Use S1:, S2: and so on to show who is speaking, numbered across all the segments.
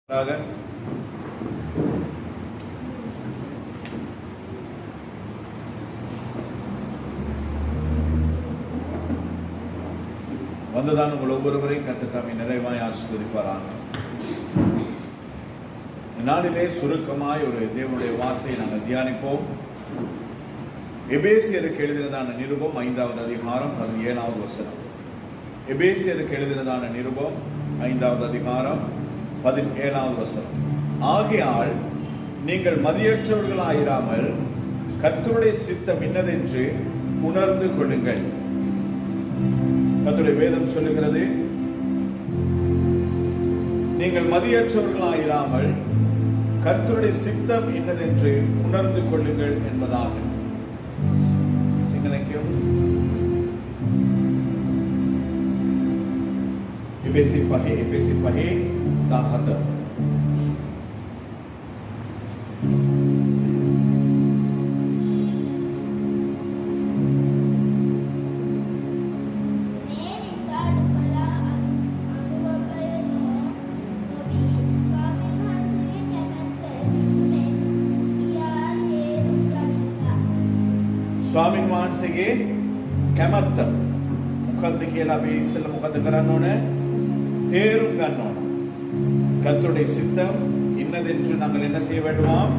S1: வந்ததான உங்கள் ஒவ்வொருவரையும் கர்த்தர் தாமே நிறைவாய் ஆசீர்வதிப்பாராக. இந்நாளிலே சுருக்கமாய் ஒரு தேவனுடைய வார்த்தையை நாங்கள் தியானிப்போம். எபேசியருக்கு எழுதினதான நிருபம் 5வது அதிகாரம் 17வது வசனம். எபேசியருக்கு எழுதினதான நிருபம் 5வது அதிகாரம் 17வது வசனம். ஆகையால் நீங்கள் மதியற்றவர்களாயிராமல் கர்த்தருடைய சித்தம் இன்னதென்று உணர்ந்து கொள்ளுங்கள். கர்த்தருடைய வேதம் சொல்லுகிறது, நீங்கள் மதியற்றவர்களாயிராமல் கர்த்தருடைய சித்தம் இன்னதென்று உணர்ந்து கொள்ளுங்கள் என்பதாக. சிங்கனைக்கும் Ipesi pahe tahata. ස්වාමීන් වහන්සේගේ කැමැත්ත මොකද්ද කියලා අපි ඉස්සෙල්ලා මොකද කරන්න ඕනේ? தேரும் கண்ணோம். கர்த்தருடைய சித்தம் இன்னதென்று நாங்கள் என்ன செய்ய வேண்டுமாம்?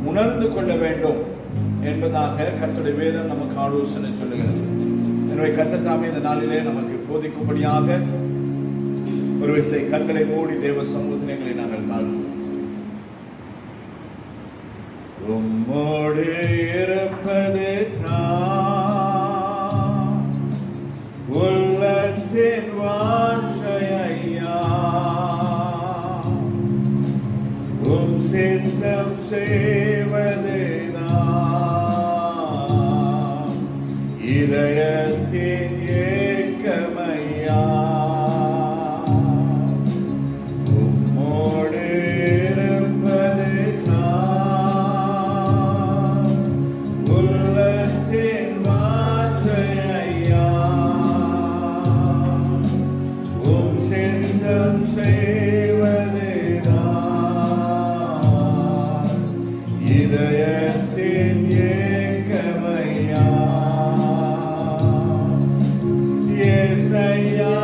S1: உணர்ந்து கொள்ள வேண்டும் என்பதாக கர்த்தருடைய வேதம் நமக்கு ஆலோசனை சொல்லுகிறது. எனவே கர்த்தர் தாமே இந்த நாளிலே நமக்கு போதிக்கும்படியாக ஒரு விசை கண்களை மூடி தேவ சமூகத்திலே நாங்கள் தாழ்வோம். உம்மோடு இருப்பது உள்ளத்தின் வாஞ்சையா, உம் சித்தம் செய்வதுதான் இதயத்தின் ஏக்கமையா. உம்மோடு இருப்பதுதான் உள்ளத்தின் வாஞ்சையா, சித்தம் செய்வதுதான் இதயத்தின் ஏக்கமையா. ஏசையா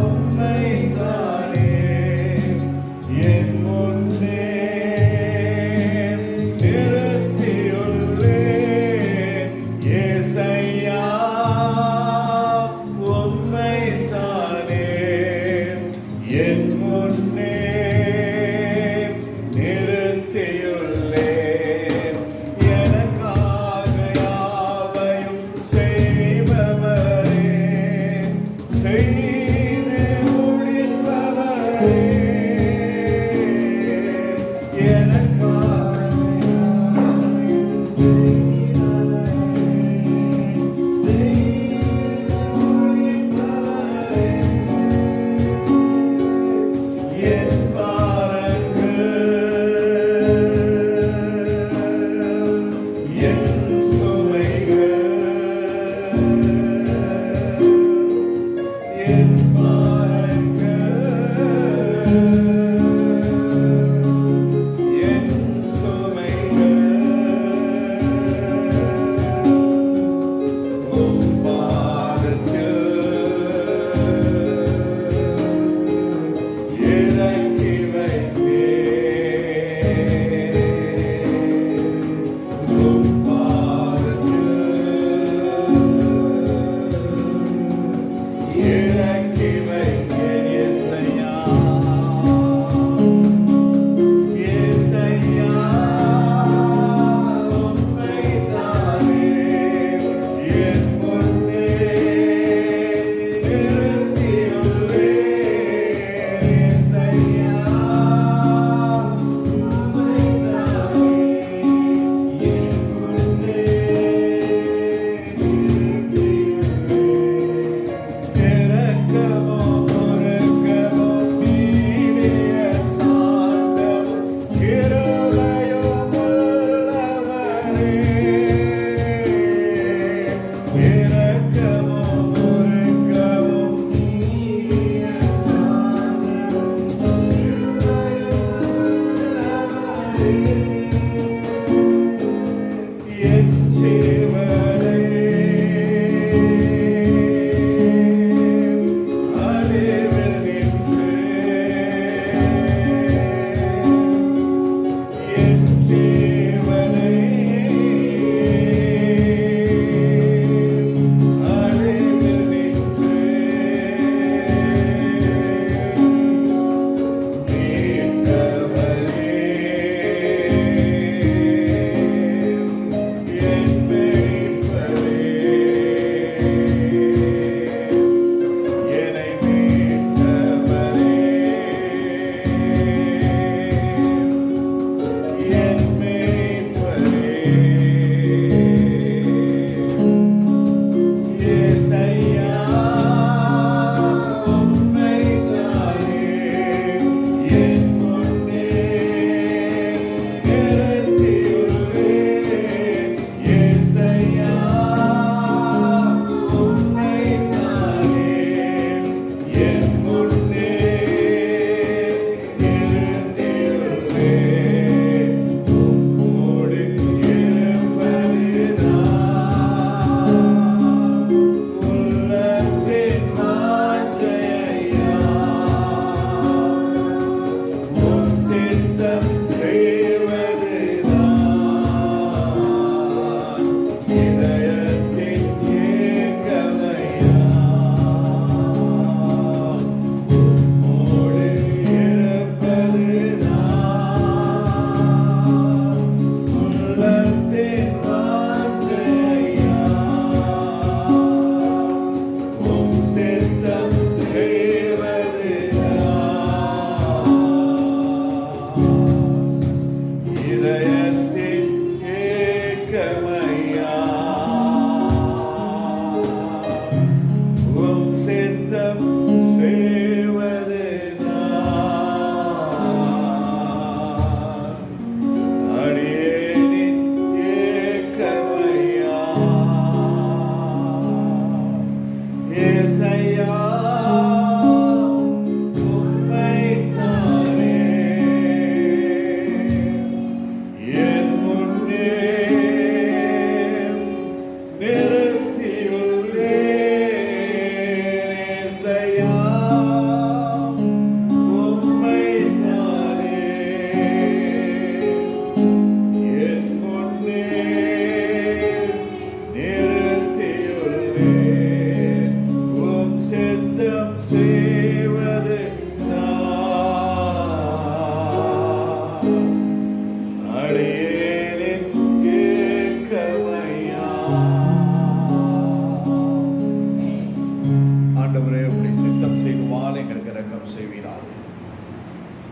S1: உம்மைத்தானே என் முன்னே நிறுத்தியுள்ளேன். ஏசையா என் முன்னே நிறுத்தியுள்ளேன். எனக்காக யாவையும் செய்பவரே, செய்து முடிப்பவரே, எனக்காக யாவையும் செய்பவரே, செய்து முடிப்பவரே. Yeah.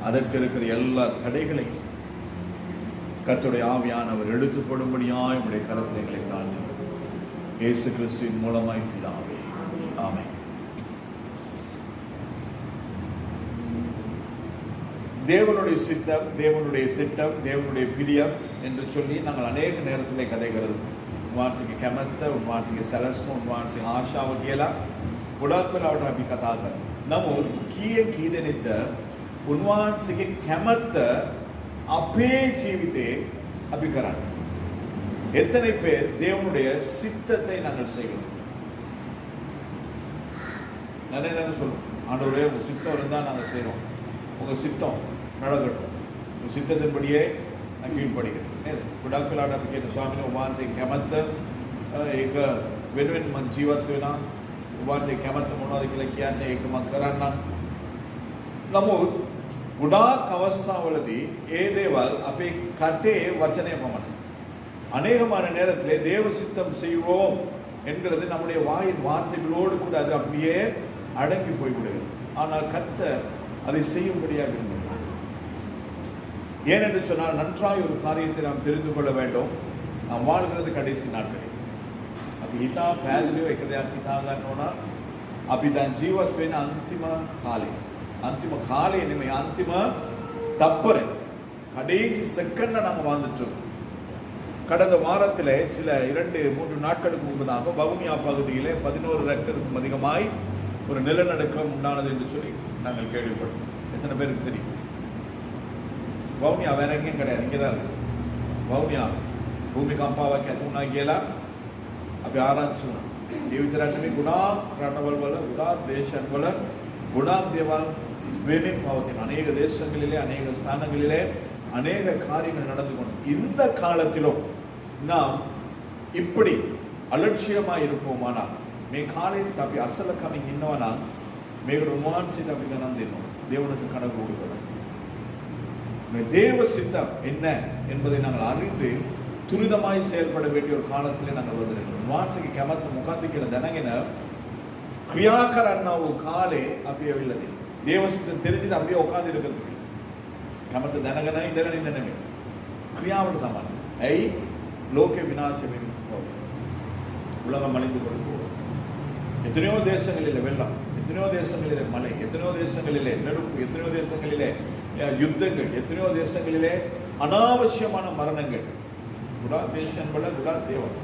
S1: அதற்கு இருக்கிற எல்லா தடைகளையும் கர்த்தருடைய ஆவியானவர் எடுத்து போடும்படியாய் உடைய கரத்தில் எங்களை தாழ்த்துகிறோம். இயேசு கிறிஸ்துவின் மூலமாய் பிதாவே, ஆமென். தேவனுடைய சித்தம், தேவனுடைய திட்டம், தேவனுடைய பிரியம் என்று சொல்லி நாங்கள் அநேக நேரத்தில் கதைகிறது. උන්වහන්සේගේ කැමැත්ත, උන්වහන්සේගේ සැලැස්ම, උන්වහන්සේගේ ආශාව කියලා ගොඩක් වෙලාවට අපි කතා කරනවා. නමුත් කී දෙනෙක්ද උන්වහන්සේගේ කැමැත්ත අපේ ජීවිතේ අපි කරන්නේ? எத்தனை பேர் தேவனுடைய சித்தத்தை நாங்கள் செய்கிறோம்? நிறைய நேரம் சொல்லுவோம், ஆண்டவரே உங்க சித்தம் இருந்தால் நாங்கள் செய்கிறோம், உங்க சித்தம் நடக்கட்டும், உங்க சித்தத்தின்படியே நான் கீழ்ப்படுகிறேன். ගොඩක් වෙලාවට අපි කියන ස්වාමීන් වහන්සේ කැමැත්ත ඒක වෙනුවෙන් මම ජීවත් වෙනවා, උන්වහන්සේ කැමැත්ත මොනවද කියලා කියන්නේ ඒක මම කරන්නම්. නමුත් ගොඩාක් අවස්ථාවලදී ඒ දේවල් අපේ කටේ වචනය පමණයි. அநேகமான நேரத்திலே தேவ சித்தம் செய்வோம் என்கிறது நம்முடைய வாயின் வார்த்தைகளோடு கூட அது அப்படியே அடங்கி போய்விடுகிறது. ஆனால் கர்த்தர் அதை செய்யும்படியாக விரும்புகிறார். ஏனென்று சொன்னால் நன்றாய் ஒரு காரியத்தை நாம் தெரிந்து கொள்ள வேண்டும். நாம் வாழ்கிறது கடைசி நாட்களில். අපි හිතා පැහැදිලිව එක දෙයක් හිතා ගන්න ඕන. අපි දැන් ජීවත් වෙන අන්තිම කාලේ. අන්තිම කාලේ නෙමෙයි, අන්තිම தப்பரை, கடைசி செகண்ட்ல நாங்கள் வாழ்ந்துட்டோம். கடந்த வாரத்தில் சில 2-3 நாட்களுக்கு முன்பதாக வவுனியா பகுதியிலே 11 ரெக்டருக்கும் அதிகமாய் ஒரு நிலநடுக்கம் உண்டானது என்று சொல்லி நாங்கள் கேள்விப்பட்டோம். எத்தனை பேருக்கு தெரியும்? வவுனியா வேற எங்கேயும் கிடையாது, இங்கே தான் இருக்குது. වවුනියා භූමිකම්පාවක් ඇති වුණා කියලා අපි ආරංචි වුණා. ඒ විතරක් නෙමෙයි, ගොඩාක් රටවල් වල, ගොඩාක් දේශන් වල ගොඩාක් දේවල් වෙමින් පවතින. අනේක தேசங்களிலே, அநேக ஸ்தானங்களிலே அநேக காரியங்கள் நடந்து கொண்டு இந்த காலத்திலும் நாம் இப்படி அலட்சியமாக இருப்போமானால் මේ කාලෙත් අපි අසල කමින් ඉන්නවා නම් මේක රුමාන්සිත අපි ගණන් දෙනවා. தேவனுக்கு கணக்கு கொடுக்கணும். මේ தேவ சித்தம் என்ன என்பதை நாங்கள் அறிந்து துரிதமாய் செயல்பட வேண்டிய ஒரு காலத்திலே நாங்கள் வந்திருக்கிறோம். වාන්සික කැමැත්ත මොකක්ද කියලා දැනගෙන ක්‍රියා කරන්නා වූ කාලේ අපි ඇවිල්ලාදී. தேவ சித்தம் தெரிஞ்சிட்டு அப்படியே உட்கார்ந்து இருக்கிறது. කැමැත්ත දැනගෙන ඉඳගෙන ඉන්න නෙමෙයි. ක්‍රියාවට තමයි. ඇයි? லோகே விநாசம் உலகம் அழிந்து கொண்டு போகும். எத்தனையோ தேசங்களிலே வெள்ளம், எத்தனையோ தேசங்களிலே மழை, எத்தனையோ தேசங்களிலே நெருப்பு, எத்தனையோ தேசங்களிலே யுத்தங்கள், எத்தனையோ தேசங்களிலே அனாவசியமான மரணங்கள். குடா தேசன் வல குடா தேவன்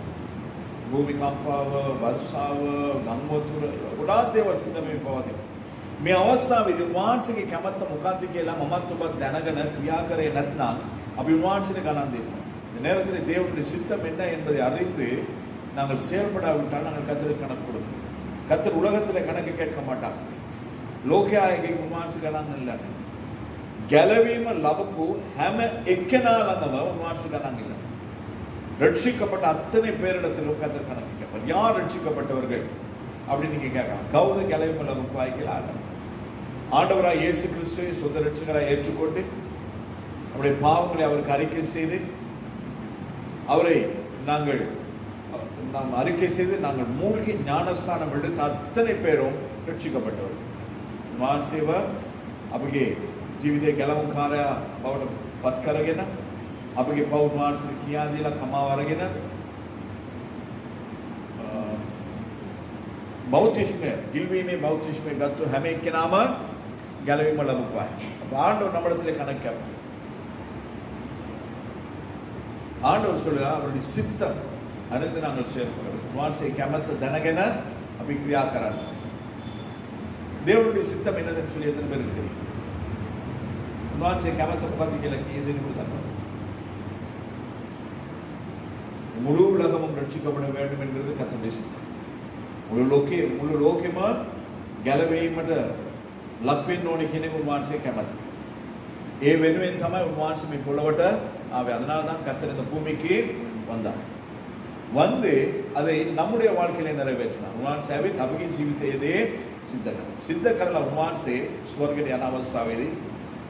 S1: භූමිකම්පාව, වර්ෂාව, ගංගොතුර ගොඩා දේවල් සිද්ධ වෙමින් පවතින. මේ අවස්ථාවේදී උන්වහන්සේගේ කැමැත්ත මොකක්ද කියලා මමත් ඔබත් දැනගෙන ක්‍රියා කරේ නැත්නම් අපි උන්වහන්සේට ගණන් දෙනවා. இந்த நேரத்தில் தேவனுடைய சித்தம் என்ன என்பதை அறிந்து நாங்கள் செயல்படாவிட்டால் நாங்கள் கர்த்தருக்கு கணக்கு கொடுப்போம். கர்த்தர் உலகத்தில் கணக்கு கேட்க மாட்டார். ලෝකයාගේ උන්වහන්සේ ගණන් இல்ல. ගැලවීම ලැබපු හැම එක්කෙනාලම උන්වහන්සේ ගණන් இல்ல. ரட்சிக்கப்பட்ட அத்தனை பேரிடத்திலும் கர்த்தர் கணக்கு கேட்பார். யார் ரட்சிக்கப்பட்டவர்கள் அப்படின்னு நீங்க கேட்கலாம். கௌத ගැලවීම ලැබපු අය කියලා ஆண்டவராய் இயேசு கிறிஸ்துவை சொந்த ரட்சகராய் ஏற்றுக்கொண்டு அவருடைய பாவங்களை அவருக்கு அறிக்கை செய்து அவரை நாம் அறிக்கை செய்து நாங்கள் மூழ்கி ஞானஸ்தானம் எடுத்த அத்தனை பேரும் ரட்சிக்கப்பட்டவர்கள். මාන්සේව අපගේ ජීවිතේ ගැලවුම් කාර්යය බවට පත් කරගෙන අපගේ පවුල් මාන්සේට කියා දීලා කමාව අරගෙන බෞද්ධිස්මය ගිල්වීමේ බෞද්ධිස්මය ගත්ත හැම එක්කෙනාම ගැලවීම ලැබුවා. ආண்டவர் நம்மிடத்தில் கணக்கு கேட்பார். ஆண்டவர் சொல்லுங்க அவருடைய சித்தம் அறிந்து நாங்கள் செயல்படுறோம். மான்சே கැමැත්ත දැනගෙන අපි ක්‍රියා කරන්නේ. தேவனுடைய சித்தம் என்னதுன்னு சொல்லி எத்தனை பேருக்கு தெரியும்? மான்சே கැමැත්ත මොකක්ද කියලා කීයදෙනෙ கொடுத்தாங்க? முழு உலகமும் ரட்சிக்கப்பட வேண்டும் என்கிறது கர்த்தருடைய சித்தம். මුළු ලෝකෙම ගැලවීමට ලක් වෙන්න ඕනේ කියන එක උන්වහන්සේ කැමැත්ත. ඒ වෙනුවෙන් තමයි උන්වහන්සේ මේ පොළවට ආවේ. அதனால தான் கர்த்தர் இந்த பூமிக்கு வந்தார். வந்து அதை நம்முடைய வாழ்க்கையில நிறைவேற்றினார். උන්වහන්සේ ඇවිත් අපගේ ජීවිතයේදී සිද්ධ කළා. සිද්ධ කරලා උන්වහන්සේ ස්වර්ගයට යන අවස්ථාවේදී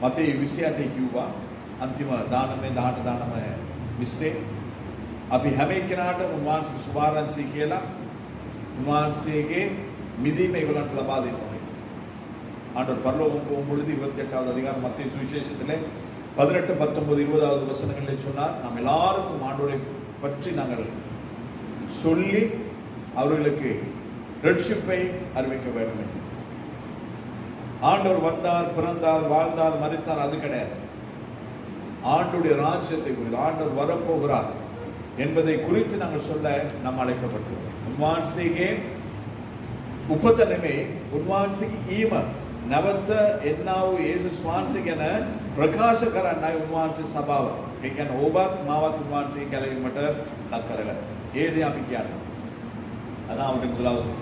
S1: මතේ 28 කිව්වා අන්තිම දානමය 18 දානමය 20 අපි හැම එක්කෙනාට උන්වහන්සේගේ සුභාරංචි කියලා උන්වහන්සේගේ මිදීම ඒගොල්ලන්ට ලබා දෙන්න ඕනේ. ஆண்டவர் பரலோகம் போகும் பொழுது 28வது அதிகாரம் மத்தேயு சுவிசேஷத்திலே 18, 19, 20வது வசனங்களில் சொன்னார், நாம் எல்லாருக்கும் ஆண்டவரை பற்றி நாங்கள் சொல்லி அவர்களுக்கு ரட்சிப்பை அறிவிக்க வேண்டும் என்று. ஆண்டவர் வந்தார், பிறந்தார், வாழ்ந்தார், மரித்தார், அது கிடையாது. ஆண்டுடைய ராஜ்யத்தை குறித்து, ஆண்டவர் வரப்போகிறார் என்பதை குறித்து நாங்கள் சொல்ல நாம் அழைக்கப்பட்டுள்ளோம். උන්වහන්සේගේ උපතනෙමේ උන්වහන්සේගේ ඊම නැවත එන්නා වූ යේසුස් වහන්සේ ගැන ප්‍රකාශ කරන්නයි උන්වහන්සේ සභාව. ඒ කියන්නේ ඔබත් මාවත් උන්වහන්සේ කැලවීමට ලක් කරගන්න. ඒ දේ අපි කියන්නේ. அதான் அவருடைய முதலாவது.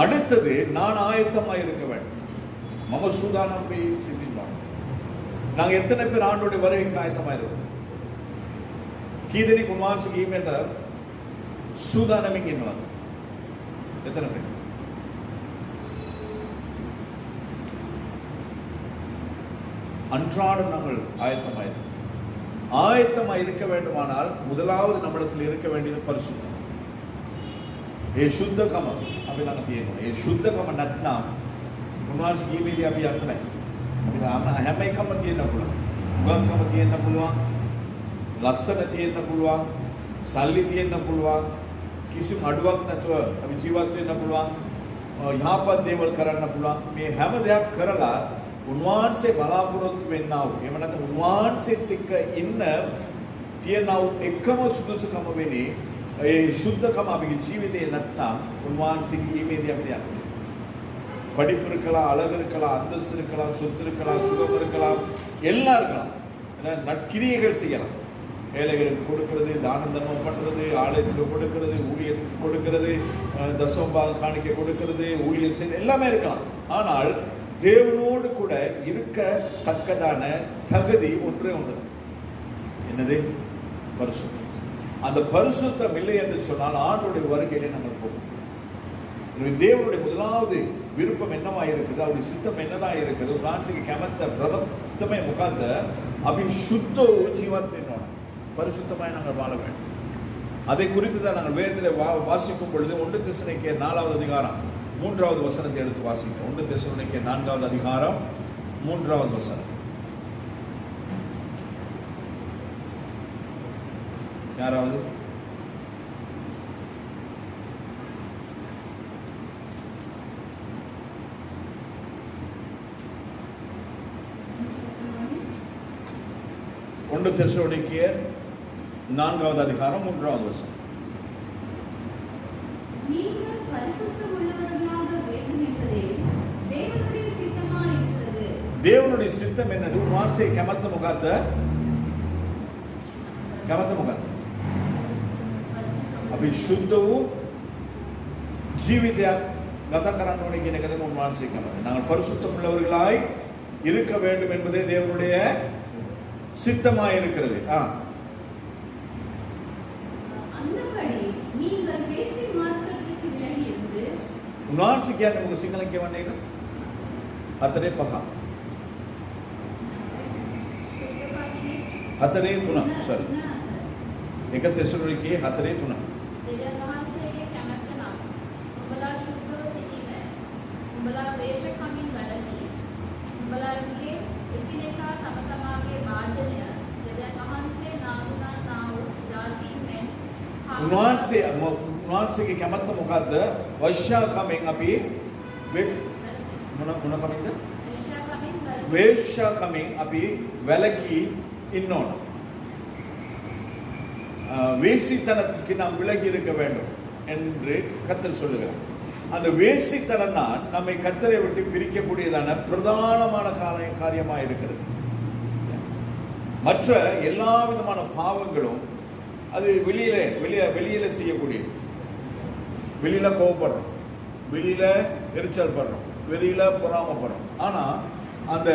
S1: அடுத்தது, நான் ஆயத்தமாக இருக்க வேண்டும். மம சூதானம் போய் சிந்திப்போம். நாங்கள் எத்தனை பேர் ஆண்டோடைய வருகைக்கு ஆயத்தமாக இருக்கோம்? கீதனிக்கு உன்வான்ஸுக்கு ஈமெண்ட சூதானமிங் என்னவாது எத்தனை பேர்? அன்றாடம் நாங்கள் ஆயத்தமாக இருக்க வேண்டுமானால் முதலாவது நம்மிடத்தில் இருக்க வேண்டியது பரிசுத்தம். ඒ ශුද්ධකම අපි ළඟ තියෙනවා. ඒ ශුද්ධකම නැත්නම් උන්වහන්සේ කීමේදී අපි යන්නේ නැහැ. අපිට හැම එකම තියෙන්න පුළුවන්. උගත්කම තියෙන්න පුළුවන්. ලස්සන තියෙන්න පුළුවන්. සල්ලි තියෙන්න පුළුවන්. කිසිම අඩුවක් නැතුව අපි ජීවත් වෙන්න පුළුවන්. යහපත් දේවල් කරන්න පුළුවන්. මේ හැම දෙයක් කරලා උන්වහන්සේ බලාපොරොත්තු වෙන්නා වූ, එහෙම නැත්නම් උන්වහන්සේත් එක්ක ඉන්න තියෙනා වූ එකම සුදුසුකම වෙන්නේ ඒ සුද්ධකම අපේ ජීවිතේ නැත්නම් උන්වහන්සේගේ ஈமேදී අපිට යන්න. படிப்பு இருக்கலாம், அழகு இருக்கலாம், அந்தஸ்து இருக்கலாம், சொத்து இருக்கலாம், சுகம் இருக்கலாம், எல்லாம் இருக்கலாம். நற்கிரியைகள் செய்யலாம். ஏழைகளுக்கு கொடுக்கிறது, தானம் தர்மம் பண்றது, ஆலயத்துக்கு கொடுக்கிறது, ஊழியத்துக்கு கொடுக்கிறது, தசமபாக காணிக்கை கொடுக்கிறது, ஊழியர் செய்ய எல்லாமே இருக்கலாம். ஆனால் தேவனோடு கூட இருக்கத்தக்கதான தகுதி ஒன்றே ஒன்று. என்னது? பரிசுத்தம். அந்த பரிசுத்தம் இல்லை என்று சொன்னால் ஆண்டோடைய வருகையிலே நாங்கள் போவோம். தேவனுடைய முதலாவது விருப்பம் என்னவா இருக்குது, அவருடைய சித்தம் என்னதான் இருக்குது? மானசிக கமத்த பிரபத்தமே முகாந்த அபி சுத்தோ ஜீவன் என்னோட பரிசுத்தமாய் நாங்கள் வாழ வேண்டும். அதை குறித்து தான் நாங்கள் வேதத்தில் வாசிக்கும் பொழுது 1 தெசலோனிக்கேயர் 4வது அதிகாரம் 3வது வசனத்தை எடுத்து வாசிக்கிறோம். 1 தெசலோனிக்கேயர் 4வது அதிகாரம் 3வது வசனம். யாராவது? ஒன்று தெசலோனிக்கேயர் 4வது அதிகாரம் 3வது வசனம்.
S2: நீங்கள் பரிசுத்தம் உள்ளவர்களாக வேண்டும் என்பதே தேவனுடைய சித்தமாக இருக்கிறது.
S1: தேவனுடைய சித்தம் என்னது? மானசிக கமத்த முகாந்த අපි සුද්ධ වූ ජීවිතයක් ගත කරන්න ඕනේ කියන එකද උන්වහන්සේ කමද. நாங்கள் பரிசுத்தம் உள்ளவர்களாய் இருக்க வேண்டும் என்பதே தேவனுடைய சித்தமாய் இருக்கிறது.
S2: அந்தபடி நீங்கள் பேசி மாத்திரத்துக்கு விலகி இருந்து
S1: උන්වහන්සේ කියන්නේ මොකද සිංහලෙන් කියවන්නේ ඒක? 4:5. 4:3 sorry. 1 தெசலோனிக்கேயர் 4:3.
S3: දෙවියන් වහන්සේගේ කැමැත්ත නම් උඹලා සුද්ධව සිටීම, උඹලා වේශකමින් වැළකී, උඹලාගේ එකිනෙකා තම තමාගේ වාදනය දෙවියන් වහන්සේ නාඳුනා නාව ජාතීන් මෙන්
S1: උන්වහන්සේගේ කැමැත්ත මොකද්ද? වෛශ්‍යාකමෙන් අපි මොන කමින්ද? වේශ්‍යාකමෙන් අපි වැළකී ඉන්න ඕන. வேசித்தனத்துக்கு நாம் விலகி இருக்க வேண்டும் என்று கர்த்தர் சொல்லுகிறார். அந்த வேசித்தனம் தான் நம்மை கர்த்தரை விட்டு பிரிக்கக்கூடியதான பிரதானமான காரியமாக இருக்கிறது. மற்ற எல்லா விதமான பாவங்களும் அது வெளியில செய்யக்கூடியது. வெளியில கோபப்படுறோம், வெளியில எரிச்சல் படுறோம், வெளியில பொறாமப்படுறோம். ஆனா அந்த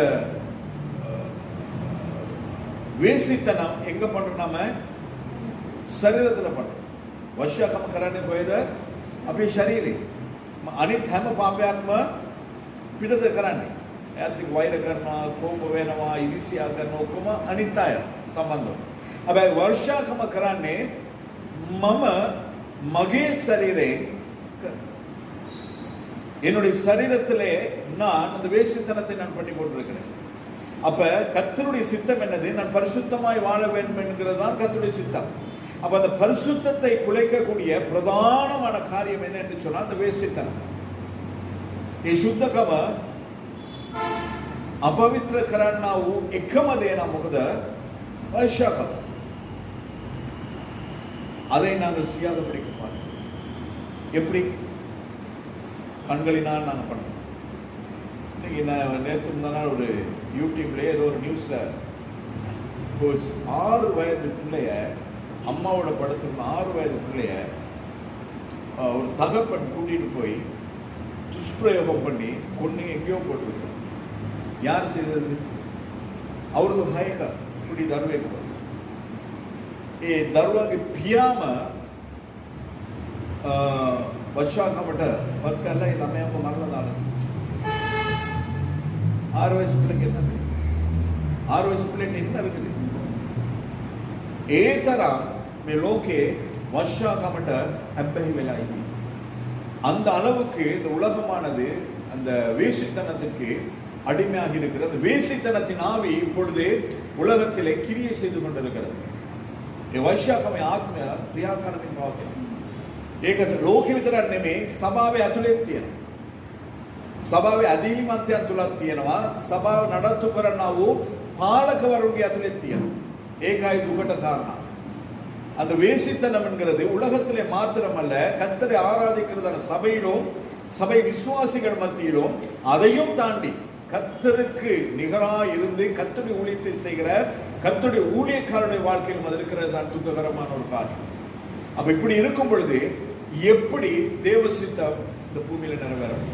S1: வேசித்தனம் எங்க பண்றோம்? நாம शरीरத்தில் பண்ணுறோம். වශ්‍යකම කරන්නේ කොහෙද? අපේ ශරීරේ. අනිත් හැම පාපයක්ම පිටත කරන්නේ. එයාත් එක්ක වෛර කරනවා, කෝප වෙනවා, ඉරිසියා කරනවා, ඔක්කොම අනිත් අය සම්බන්ධව. හැබැයි වර්ෂාකම කරන්නේ මම මගේ ශරීරයෙන් என்னுடைய சரீரத்திலே நான் அந்த வேசித்தனத்தை நான் பண்ணி கொண்டிருக்கிறேன். அப்ப கர்த்தருடைய சித்தம் என்னது? நான் பரிசுத்தமாய் வாழ வேண்டும் என்கிறது தான் கர்த்தருடைய சித்தம். அப்ப அந்த பரிசுத்தத்தை குலைக்கக்கூடிய பிரதானமான காரியம் என்ன என்று சொன்னால் அந்த வேசித்தனம். ඒ සුද්ධකම අපවිත්‍ර කරන්නා වූ එකම දේ නම් මොකද? වෛශ්‍යකම. அதை நாங்கள் செய்யாதபடிக்கு பார்க்கிறோம். எப்படி? கண்களினால் நாங்கள் பண்ணோம். இன்னைக்கு நான் நேற்று முந்தானால் ஒரு யூடியூப்ல ஏதோ ஒரு நியூஸ்ல 6 வயது பிள்ளைய அம்மாவோட படத்துக்கு 6 வயது பிள்ளைய ஒரு தகப்பன் கூட்டிட்டு போய் துஷ்பிரயோகம் பண்ணி கொண்டு எங்கேயோ போட்டிருக்கோம். யார் செய்தது? அவருக்கு ஹயக்க இப்படி தருவே கூட ඒ දරුවාගේ පියාම වශාකමට වත් කරලා ඒ ළමයාව මරලා දාලා. 6 வயசு பிள்ளைக்கு என்னது? 6 வயசு பிள்ளைக்கு என்ன இருக்குது? ඒ තරම් මේ ලෝකේ වශාකමට හැබ්බැහි වෙලා ඉන්නේ. அந்த அளவுக்கு இந்த உலகமானது அந்த வேசித்தனத்துக்கு அடிமையாகி இருக்கிறது. வேசித்தனத்தின் ஆவி இப்பொழுது உலகத்திலே கிரியை செய்து கொண்டிருக்கிறது. ඒ වෛශ්‍යකමේ ආත්මය ක්‍රියාකාරකම් පවතින. ඒක ලෝකෙ විතරක් නෙමෙයි සභාවේ ඇතුළෙත් තියෙනවා. සභාවේ අධිමන්තයන් තුලත් තියෙනවා. සභාව නඩත්තු කරනා වූ පාලකවරුන්ගේ ඇතුළෙත් තියෙනවා. ඒකයි දුකට කාරණා. அந்த வேசித்தனம் என்கிறது உலகத்திலே மாத்திரமல்ல, கர்த்தரை ஆராதிக்கிறதான சபையிலும் சபை விசுவாசிகள் மத்தியிலும் அதையும் தாண்டி கர்த்தருக்கு நிகராய் இருந்து கர்த்தருடைய ஊழியத்தை செய்கிற கர்த்தருடைய ஊழியக்காரருடைய வாழ்க்கையிலும் அது இருக்கிறது தான் துக்ககரமான ஒரு காரியம். அப்ப இப்படி இருக்கும் பொழுது எப்படி தேவ சித்தம் இந்த பூமியில நிறைவேறும்?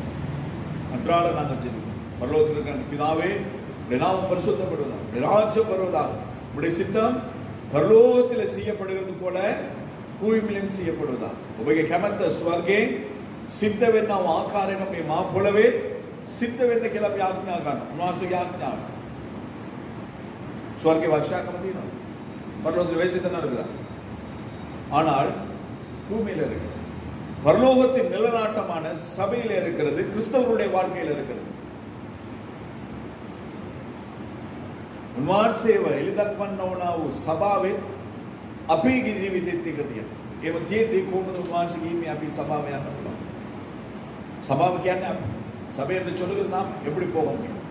S1: அன்றாட நாங்கள் ஜெபிக்கிறோம். பரலோகத்தில் இருக்கிற பிதாவே, உம்முடைய நாமம் பரிசுத்தப்படுவதாக, உம்முடைய ராஜ்யம் வருவதாக, உம்முடைய சித்தம் பரலோகத்தில் செய்யப்படுகிறது போல பூமியிலும் செய்யப்படுவதாக. ඔබගේ කැමැත්ත ස්වර්ගයෙන් සිද්ධ වෙන්නව ආකාරයෙන් මේ මා පොළවේ සිද්ධ වෙන්න කියලා අපි ආඥා කරනවා. උන්වහන්සේගේ ආඥාව. ස්වර්ගේ වශාකම තියෙනවා. பரலோகத்தில் வேசித்தனம் இருக்குதா? ஆனால் பூமியில இருக்கு. பரலோகத்தின் நிலநாட்டமான சபையில இருக்கிறது, கிறிஸ்தவருடைய வாழ்க்கையில இருக்கிறது. උන්වහන්සේව එළිදක්වන්නා වූ සභාවේ අපේ ජීවිතෙත් එක තියෙනවා. ඒව තියෙද්දී කොහොමද උන්වහන්සේගේ මේ අපි සභාව යන්න පුළුවන්? சபாව කියන්නේ சபை என்று சொல்லுகிறது நாம் எப்படி போக முடியும்?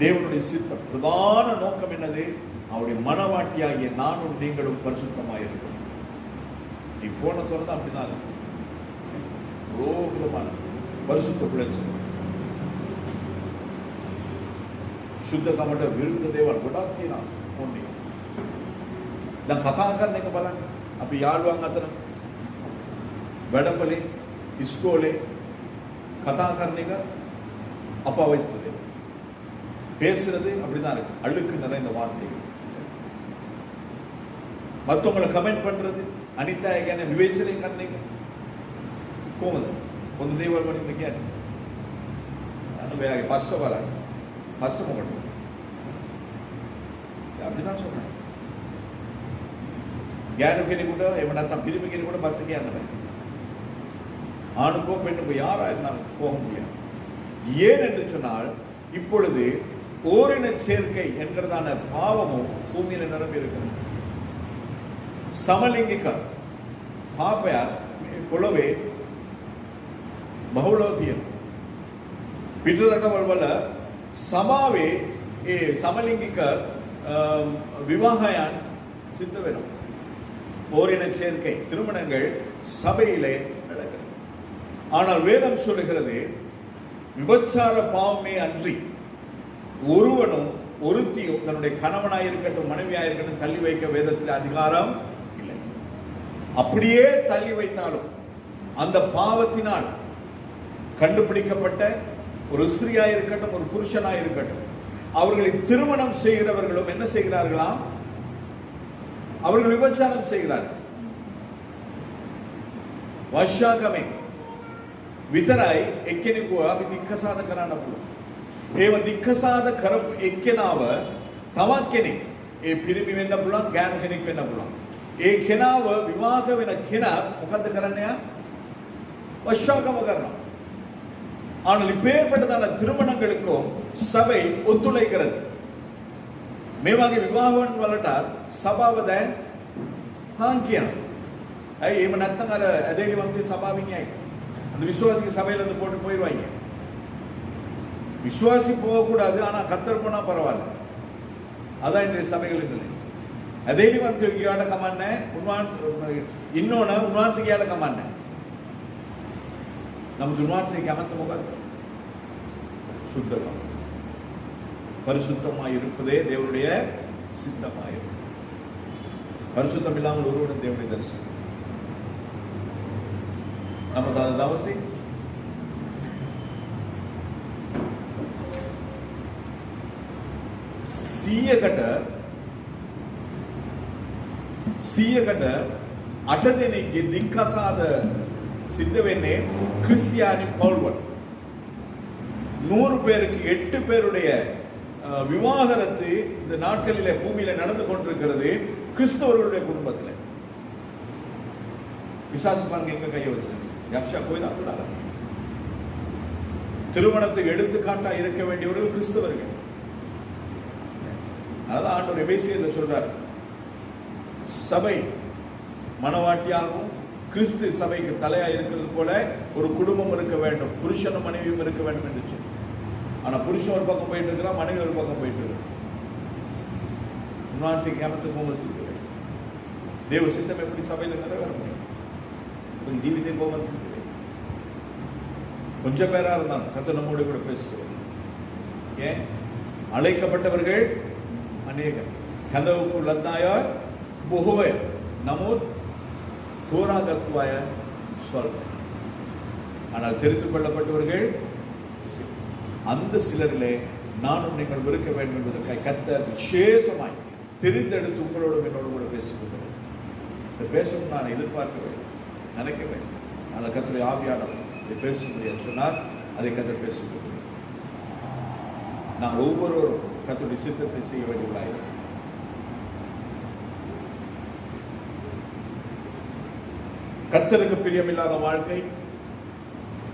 S1: தேவனுடைய சித்தம் பிரதான நோக்கம் என்னது? அவருடைய மனவாட்டியாகிய நானும் நீங்களும் பரிசுத்தமாக இருக்கணும். நீ போனை திறந்தா அப்படிதான் இருக்கு. விதமான பரிசுத்த பிழைச்சல் සුද්ධකමට විරුද්ධ දේවල් ගොඩක් තියෙනවා මොන්නේ. දැන් කතා කරන එක බලන්න. අපි යාළුවන් අතර වැඩපලේ ඉස්කෝලේ කතා කරන එක අපවිත්‍ර දේවල්. பேசுறது அப்படிதான் இருக்கு. அழுக்கு நிறைந்த வார்த்தைகள். மற்றவங்களை கமெண்ட் பண்றது, අනිත්‍යය ගැන විවේචනය කරන එක කොහොමද? හොඳ දේවල් වලින්ද කියන්නේ? අනුබයාගේ පස්ස බලන්න. පස්ස මොකටද? அப்படிதான் சொல்றேன். ஞான කෙනෙකුට එහෙම නැත්නම් පිරිමි කෙනෙකුට பஸ் කියන්න බෑ. ஆணுக்கோ பெண்ணுக்கோ யாரா இருந்தாலும் போக முடியாது. ஏன் என்று சொன்னால் இப்பொழுது ஓரின சேர்க்கை என்கிறதான பாவமும் பூமியில நிரம்பி இருக்கிறது. සමලිංගික පාපය පොළොවේ බහුලව තියෙනවා. පිට රටවල් වල සමාවේ ඒ සමලිංගික விவாகයන් சித்த වෙනවා. ஓரின சேர்க்கை திருமணங்கள் சபையிலே நடக்கிறது. ஆனால் வேதம் சொல்லுகிறது விபச்சார பாவமே அன்றி ஒருவனும் ஒருத்தியும் தன்னுடைய கணவனாய் இருக்கட்டும் மனைவியாய் இருக்கட்டும் தள்ளி வைக்க வேதத்தில் அதிகாரம் இல்லை. அப்படியே தள்ளி வைத்தாலும் அந்த பாவத்தினால் கண்டுபிடிக்கப்பட்ட ஒரு ஸ்திரீயாய் இருக்கட்டும் ஒரு புருஷனாய் இருக்கட்டும் அவர்களை திருமணம் செய்கிறவர்களும் என்ன செய்கிறார்களாம்? அவர்கள் விபச்சாரம் செய்கிறார்கள். වශාකමෙන් විතරයි එක්කෙනෙකුව අපි දික්කසාද කරන්න පුළුවන්. ඒව දික්කසාද කරපු එක්කෙනාව තවත් කෙනෙක්, ඒ පිරිමි වෙන්න පුළුවන්, ගෑනු කෙනෙක් වෙන්න පුළුවන්. ඒ කෙනාව විවාහ වෙන කෙනා මොකද්ද කරන්නේ? වශාකම කරනවා. ஆனால் இப்பேற்பட்டதான திருமணங்களுக்கும் சபை ஒத்துழைக்கிறது. මේ වගේ විවාහවන් වලට සභාව දැන් හාන් කියනවා. ඇයි එහෙම නැත්නම් අර ඇදහිලිවන්තේ සභාවෙන් යයි. அந்த விசுவாசிக்கு சபையில இருந்து போட்டு போயிடுவாங்க. விசுவாசி போகக்கூடாது, ஆனா கத்தர் போனா பரவாயில்ல. அதான் இன்றைய சபைகளின் நிலை. ඇදහිලිවන්තයෙකුට කමන්නේ, ඉන්නෝන උන්වහන්සේට කමන්නේ. නමුත් උන්වහන්සේ කැමැත්ත මොකද්ද? சுத்தம். பரிசுத்தமாய் இருப்பதே தேவனுடைய சித்தமாய் இருக்கும். பரிசுத்தம் இல்லாமல் ஒருவனும் தேவனை தரிசனம். நம்ம தான දවසේ සියකට 8 දෙනෙක්ගේ දික්කසාද සිද්ධ වෙන්නේ கிறிஸ்டியானி பவுல்வன். 100 பேருக்கு 8 பேருடைய விவாகரத்து இந்த நாட்களிலே பூமியில நடந்து கொண்டிருக்கிறது கிறிஸ்தவர்களுடைய குடும்பத்தில். விசாரிச்சு பாருங்க எங்க கையை வச்சிருக்கு. யக்ஷா கோயில் அதுதான். திருமணத்துக்கு எடுத்துக்காட்டா இருக்க வேண்டியவர்கள் கிறிஸ்தவர்கள். அதான் ஆண்டவர் எபேசியர்ல சொல்றார், சபை மனவாட்டியாகவும் கிறிஸ்து சபைக்கு தலையா இருக்கிறது போல ஒரு குடும்பம் இருக்க வேண்டும், புருஷனும் மனைவியும் இருக்க வேண்டும் என்று சொல்லி. ஆனா புருஷன் ஒரு பக்கம் போயிட்டு இருக்கிறா, மனைவி ஒரு பக்கம் போயிட்டு இருக்கிறா. உன்வான்சி கேமத்து கோமல் சித்துவே தேவ சித்தம் எப்படி சபையில் நிறைவேற முடியும்? உன் ஜீவிதே கோமல் சித்துவே. கொஞ்சம் பேரா இருந்தாலும் கர்த்தர் நம்மோடு கூட பேசுவார். ஏன்? அழைக்கப்பட்டவர்கள் அநேகர். கதவுக்கு லத்தாய බොහෝය. නමුත් தோராகத்துவாய சொல்ற. ஆனால் தெரிந்து கொள்ளப்பட்டவர்கள் அந்த சிலரிலே நானும் நீங்கள் இருக்க வேண்டும் என்பதற்காக கர்த்தர் விசேஷமாய் தெரிந்தெடுத்து உங்களோடும் என்னோடும் கூட பேசிக்கொண்டார். இந்த பேசணும் நான் எதிர்பார்க்கவே நினைக்கவே. ஆனால் கர்த்தருடைய ஆவியானவர் இதை பேச முடியாது சொன்னார். அதை கர்த்தர் பேசிக்கொண்டார். நாங்கள் ஒவ்வொருவரும் கர்த்தருடைய சித்தத்தை செய்ய வேண்டியவர்களாக. கர்த்தருக்கு பிரியமில்லாத வாழ்க்கை,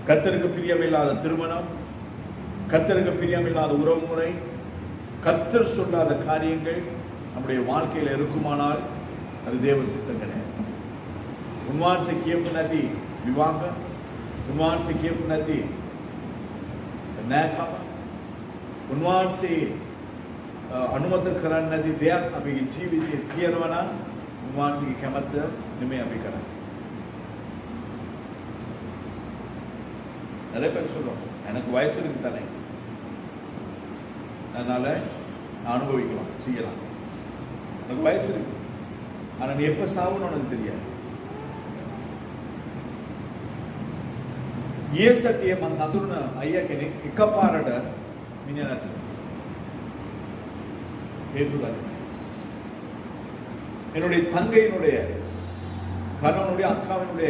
S1: கர்த்தருக்கு பிரியமில்லாத திருமணம், கர்த்தருக்கு பிரியமில்லாத உறவு முறை, கர்த்தர் சொல்லாத காரியங்கள் நம்முடைய வாழ்க்கையில் இருக்குமானால் அது தேவ சித்தம் கிடையாது. උන්වහන්සේ කියපු නැති විවාහ, උන්වහන්සේ කියපු නැති නෑකම, උන්වහන්සේ අනුමත කරන්නේ නැති දෙයක් අපේ ජීවිතේ තියෙනවා නම් උන්වහන්සේගේ කැමැත්ත නෙමෙයි අපි කරන්නේ. நிறைய பேர் சொல்லுவோம், எனக்கு வயசு இருக்கு தானே, அதனால அனுபவிக்கலாம், செய்யலாம். எனக்கு வயசு இருக்கு, ஆனா நீ எப்ப சாவுன்னு உனக்கு தெரியாது. ඒ සතියේ මම අඳුරන අයියා කෙනෙක් එකපාරට මිනිහ නැතුව හේතුදන්නේ. என்னுடைய தங்கையினுடைய கணவனுடைய அக்காவினுடைய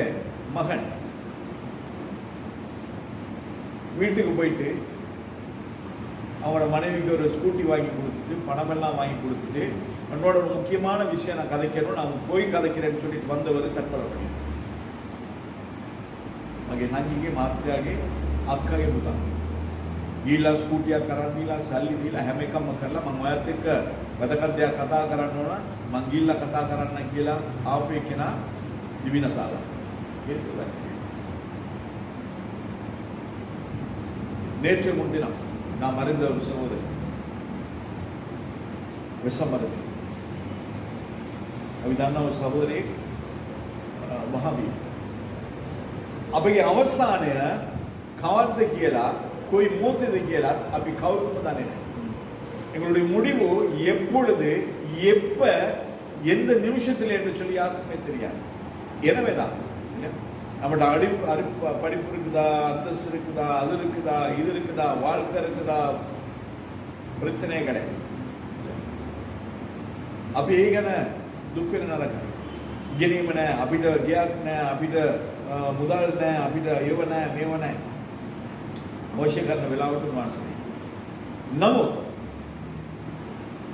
S1: மகன் வீட்டுக்கு போயிட்டு அவனோட மனைவிக்கு ஒரு ஸ்கூட்டி வாங்கி கொடுத்துட்டு பணமெல்லாம் வாங்கி கொடுத்துட்டு என்னோட ஒரு முக்கியமான விஷயம் நான் கதைக்கணும், நான் போய் கதைக்கிறேன்னு சொல்லிட்டு வந்தவர் தற்கொலை பண்ணிட்டார். මගේ නංගිගේ මාත්‍යාගේ අක්කගේ පුතා ඊළා ස්කූටියක් කරන් දීලා සල්ලි දීලා හැම එකක්ම කරලා මම ඔයත් එක්ක වැදගත් දෙයක් කතා කරන්න ඕන මං ගිහිල්ලා කතා කරන්න කියලා ආපු එකනා දිවිනසාලා. நேற்று முன்தினம் நான் மறைந்த ஒரு சகோதரி விஷமருதி அவிதான ஒரு சகோதரி மகாவீர். අපගේ අවසානය කවද්ද කියලා කොයි මොහොතේද කියලා අපි කවුරුම දන්නේ නැහැ. எங்களுடைய முடிவு எப்பொழுது எப்ப எந்த நிமிஷத்தில் என்று சொல்லி யாருக்குமே தெரியாது. எனவேதான் நம்மகிட்ட படிப்பு இருக்குதா, அந்தஸ்து இருக்குதா, அது இருக்குதா, இது இருக்குதா, வாழ்க்கை இருக்குதா, பிரச்சனையே கிடையாது. අපි ඒ ගැන දුක් වෙන නරකයි. ගෙනීම නැහැ, අපිට ගියක් නැහැ, අපිට මුදල් නැහැ, අපිට ඒව නැහැ, මේව නැහැ. අවශ්‍ය කරන වෙලාවට උන්වහන්සේ. නමුත්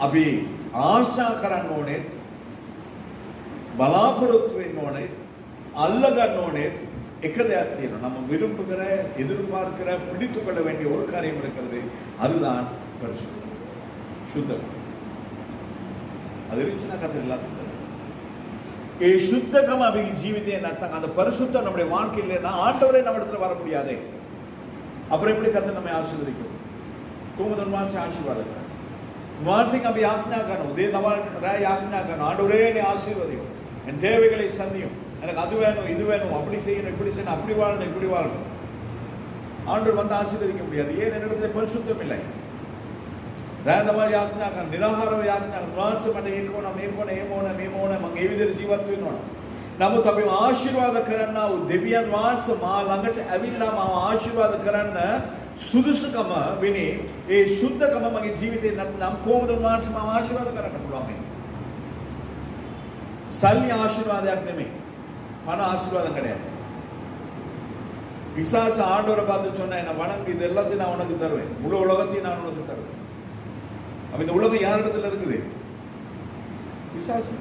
S1: අපි ආශා කරන්න ඕනේ, බලාපොරොත්තු වෙන්න ඕනේ, අල්ල ගන්න ඕනේ එක දෙයක් තියෙනවා. நம்ம விரும்புகிற, எதிர்பார்க்கிற, பிடித்துக் கொள்ள வேண்டிய ஒரு காரியம் இருக்கிறது. அதுதான் பரிசுத்தம், சுத்தம். அது இருந்துச்சுன்னா கர்த்தர் எல்லாத்தையும் தருவார். ஏ சுத்தகம் அப்படி ஜீவிதே நத்தாங்க. அந்த பரிசுத்தம் நம்முடைய வாழ்க்கையில் இல்லைன்னா ஆண்டவரே நம்ம இடத்துல வர முடியாதே. அப்புறம் எப்படி கர்த்தர் நம்மை ஆசீர்வதிக்கும்? कोमदन से आशीर्वाद मानसिक अभी आज्ञा करो दे आज्ञा करो आंडवरे आशीर्वदियो என் தேவைகளை சந்தியும், எனக்கு அது வேணும் இது வேணும், அப்படி செய்யணும் இப்படி செய்யணும், அப்படி வாழணும் இப்படி வாழணும். ஆண்டவர் வந்து ஆசீர்வதிக்க முடியாது. ஏன்? என்னிடத்துல பரிசுத்தம் இல்லை. රෑදවල් යාඥා කරන නිරාහාරව යාඥා කරන මාංශ මට ඒකෝන මම ඒ විදිහට ජීවත් වෙන්න ඕන. නමුත් අපි ආශිර්වාද කරන්නා වූ දෙවියන් වහන්සේ මා ළඟට ඇවිල්ලා මාව ආශිර්වාද කරන්න සුදුසුකම වෙන්නේ ඒ සුද්ධකම මගේ ජීවිතේ නැත්නම් කොහොමද වහන්සේ මාව ආශිර්වාද කරන්න පුළුවන් මේ? සල්ලි ආශිර්වාදයක් නෙමෙයි. பண ஆசீர்வாதம் கிடையாது. பிசாசு ஆண்டவரை பார்த்து சொன்னா என்ன, வணங்கு, இது எல்லாத்தையும் நான் உனக்கு தருவேன், முழு உலகத்தையும் நான் உனக்கு தருவேன். அப்ப இந்த உலகம் யார் இடத்துல இருக்குது? பிசாசு.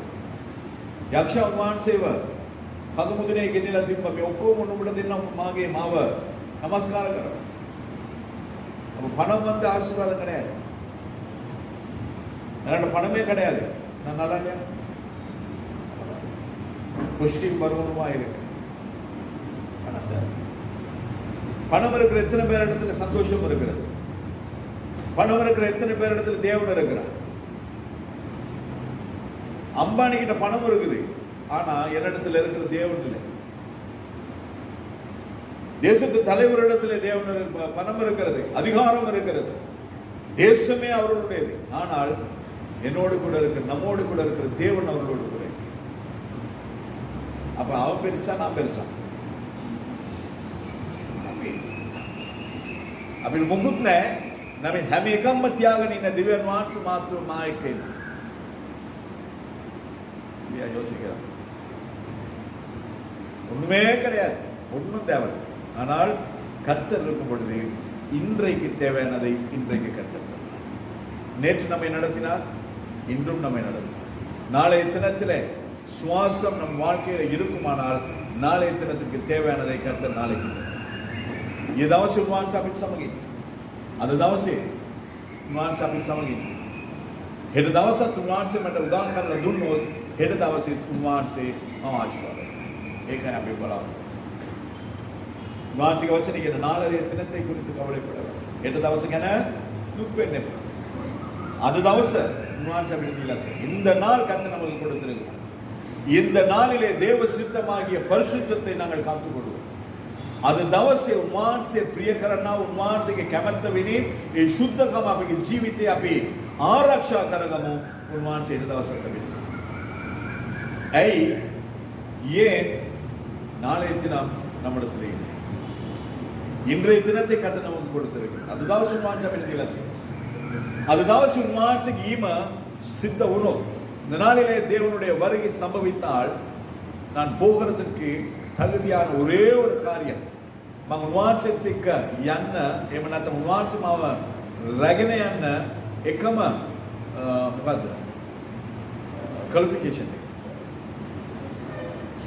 S1: යක්ෂ වහන්සේව කඳුමුදුනේ ගෙන්නලා තිබ්බ මේ ඔක්කොම උඹට දෙන්න මාගේ මාව නමස්කාර කරනවා. அப்ப பணம் வந்து ஆசீர்வாதம் கிடையாது. என்னோட பணமே கிடையாது. நான் நல்லா இல்லையா? புஷ்டி பருவமா இருக்கு. பணம் இருக்கிற எத்தனை பேர் இடத்துல சந்தோஷம் இருக்கிறது? பணம் இருக்கிற எத்தனை பேர் இடத்துல தேவன் இருக்கிறார்? அம்பானி கிட்ட பணம் இருக்குது, ஆனா என்னிடத்துல இருக்கிற தேவன் இல்லை. தேசத்து தலைவரிடத்துல தேவன் பணம் இருக்கிறது, அதிகாரம் இருக்கிறது, தேசமே அவர்களுடையது. ஆனால் என்னோடு கூட இருக்கிற, நம்மோடு கூட இருக்கிற தேவன் அவர்களோடு கூட. அப்ப அவன் பெருசா நான் பெருசா? அப்படி முகுத்ன நம்ம හැම එකක්ම තියාගෙන ඉන්න දිව්‍යන් වහන්සේ මාත්‍ර මායකේ யோசிக்கிறார். ஒண்ணுமே கிடையாது, ஒன்றும் தேவை. ஆனால் கர்த்தர் இருக்கும் பொழுது இன்றைக்கு தேவையானதை இன்றைக்கு கர்த்தர் தந்தார். நேற்று நம்மை நடத்தினார், இன்றும் நம்மை நடத்தினார். நாளைய தினத்திலே சுவாசம் நம் வாழ்க்கையில இருக்குமானால் நாளைய தினத்திற்கு தேவையானதை கர்த்தர் நாளைக்கு. ये दवस उन्वांस අපිට සමගින්. අද දවසේ උන්වහන්සේ අපිට සමගින්. හෙට දවසත් උන්වහන්සේ මට උදා කරලා දුන්නොත් හෙට දවසේ උන්වහන්සේ මම ආශිර්වාද කරනවා. ඒකයි අපි බලාපොරොත්තු. උන්වහන්සේගේ වචනේ කියන நாளைய தினத்தை குறித்து கவலைப்பட வேண்டாம். හෙට දවස ගැන දුක් වෙන්න එපා. අද දවස උන්වහන්සේ අපිට දීලා இந்த நாள் கர்த்தர் நமக்கு கொடுத்திருக்கிறார். இந்த நாளிலே தேவ சித்தமாகிய பரிசுத்தத்தை நாங்கள் காத்துக்கொள்வோம். අද දවසේ උන්වහන්සේ ප්‍රිය කරනා උන්වහන්සේගේ කැමැත්ත වෙන්නේ ඒ සුද්ධකම අපේ ජීවිතේ අපි ආරක්ෂා කරගමු. උන්වහන්සේ ඊට දවසක් වෙන්නේ. ඇයි? ஏன் நாளைய தினம் நம்மிடத்தில் இல்லை. இன்றைய தினத்தை கர்த்தர் நமக்கு கொடுத்திருக்கிறார். அது දවස් උන්වහන්සේ අපිට දීලා තියෙනවා. அது දවස් උන්වහන්සේගේ ஈம சித்த වුණොත්, இந்த நாளிலே தேவனுடைய வருகை சம்பவித்தால் நான் போகிறதுக்கு தகுதியான ஒரே ஒரு காரியம், මම උන්වහන්සේත් එක්ක යන්න, එහෙම නැත්නම් උන්වහන්සේ මාව රැගෙන යන්න එකම මොකද්ද ක්වොලිෆිකේෂන් එක,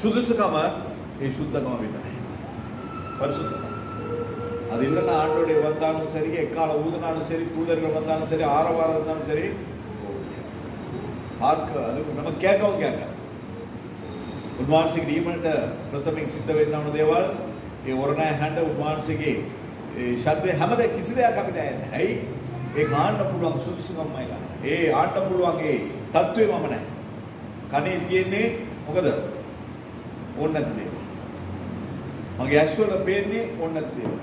S1: සුදුසුකම ඒ සුද්ධකම විතරයි, பரிசுத்தம். அது இல்லைன்னா ஆண்டோடைய வந்தாலும் சரி, எக்கால ஊதினாலும் சரி, தூதர்கள் வந்தாலும் சரி, ஆரவாரம் இருந்தாலும் சரி, பார்க்க அது நம்ம கேட்கவும் கேட்காது. උන්වහන්සේගේ දීමට ප්‍රථමයෙන් සිද්ධ වෙන්න ඕන දේවල් ඒ වරණය හැඬ උන්වහන්සේගේ ඒ ශබ්දය හැමද කිසි දෙයක් අපිට ඇහෙන්නේ නැහැ. ඒක ආන්න පුළුවන් සුදුසුකමයි ගන්න. ඒ ආන්න පුළුවන් ඒ தત્ත්වෙ මම නැහැ. කනේ තියෙන්නේ මොකද? ඕන නැති දේවල්. මගේ ඇස්වල පේන්නේ ඕන නැති දේවල්.